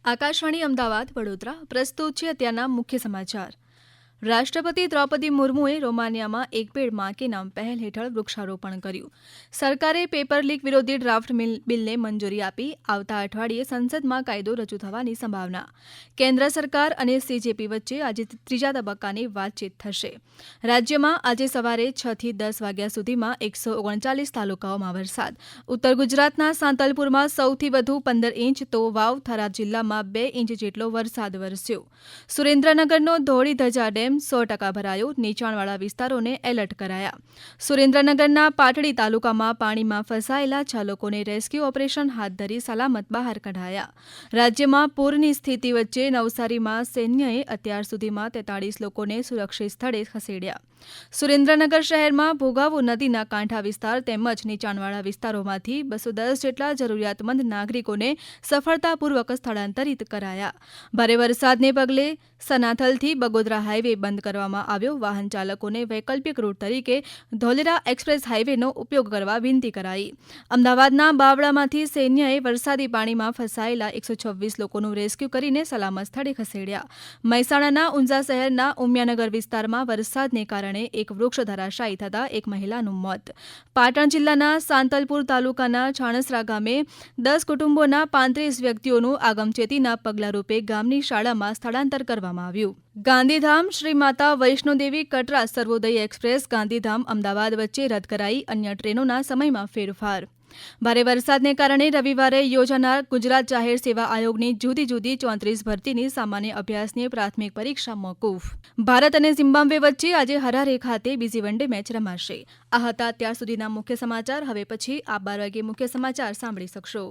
આકાશવાણી અમદાવાદ વડોદરા પ્રસ્તુત છે અત્યારના મુખ્ય સમાચાર। રાષ્ટ્રપતિ દ્રૌપદી મુર્મુએ રોમાનિયામાં એક પેડ માં કે નામ પહેલ હેઠળ વૃક્ષારોપણ કર્યું। સરકારે પેપર લીક વિરોધી ડ્રાફ્ટ બિલને મંજૂરી આપી। આવતા અઠવાડિયે સંસદમાં કાયદો રજૂ થવાની સંભાવના। કેન્દ્ર સરકાર અને સીજેપી વચ્ચે આજે ત્રીજા તબક્કાની વાતચીત થશે। રાજ્યમાં આજે સવારે 6 થી 10 વાગ્યા સુધીમાં 139 તાલુકાઓમાં વરસાદ। ઉત્તર ગુજરાતના સાંતલપુરમાં સૌથી વધુ 15 ઇંચ તો વાવ થરાદ જિલ્લામાં 2 ઇંચ જેટલો વરસાદ વરસ્યો। સુરેન્દ્રનગરનો ધોળી ધજા ડેમ 100% ભરાયો। નીચાણવાળા વિસ્તારોને એલર્ટ કરાયા। સુરેન્દ્રનગરના પાટડી તાલુકામાં પાણીમાં ફસાયેલા 6 લોકોને રેસ્ક્યુ ઓપરેશન હાથ ધરી સલામત બહાર કઢાયા। રાજ્યમાં પૂરની સ્થિતિ વચ્ચે નવસારીમાં સૈન્યએ અત્યાર સુધીમાં 43 લોકોને સુરક્ષિત સ્થળે ખસેડ્યા। સુરેન્દ્રનગર શહેરમાં ભોગાવો નદીના કાંઠા વિસ્તાર તેમજ નીચાણવાળા વિસ્તારોમાંથી 210 જેટલા જરૂરિયાતમંદ નાગરિકોને સફળતાપૂર્વક સ્થળાંતરિત કરાયા। ભારે વરસાદને પગલે સનાથલથી બગોદરા હાઈવે બંધ કરવામાં આવ્યો। વાહન ચાલકોને વૈકલ્પિક રૂટ તરીકે ધોલેરા એક્સપ્રેસ હાઈવેનો ઉપયોગ કરવા વિનંતી કરાઈ। અમદાવાદના બાવળામાંથી સૈન્યએ વરસાદી પાણીમાં ફસાયેલા 126 લોકોનું રેસ્ક્યુ કરીને સલામત સ્થળે ખસેડ્યા। મહેસાણાના ઊંઝા શહેરના ઉમિયાનગર વિસ્તારમાં વરસાદને કારણે એક વૃક્ષ ધરાશાયી થતાં એક મહિલાનું મોત। પાટણ જિલ્લાના સાંતલપુર તાલુકાના છાણસરા ગામે 10 કુટુંબોના 35 વ્યક્તિઓનું આગમચેતીના પગલાંરૂપે ગામની શાળામાં સ્થળાંતર કરવામાં આવ્યું। ગાંધીધામ શ્રી માતા વૈષ્ણોદેવી કટરા સર્વોદય એક્સપ્રેસ ગાંધીધામ અમદાવાદ વચ્ચે રદ કરાઈ। અન્ય ટ્રેનોના સમયમાં ફેરફાર। ભારે વરસાદને કારણે રવિવારે યોજાનાર ગુજરાત જાહેર સેવા આયોગની જુદી જુદી 34 ભરતીની સામાન્ય અભ્યાસની પ્રાથમિક પરીક્ષા મોકૂફ। ભારત અને ઝિમ્બાબ્વે વચ્ચે આજે હરારે ખાતે બીજી વન ડે મેચ રમાશે। આ હતા અત્યાર સુધીના મુખ્ય સમાચાર। હવે પછી આપ 12 વાગે મુખ્ય સમાચાર સાંભળી શકશો।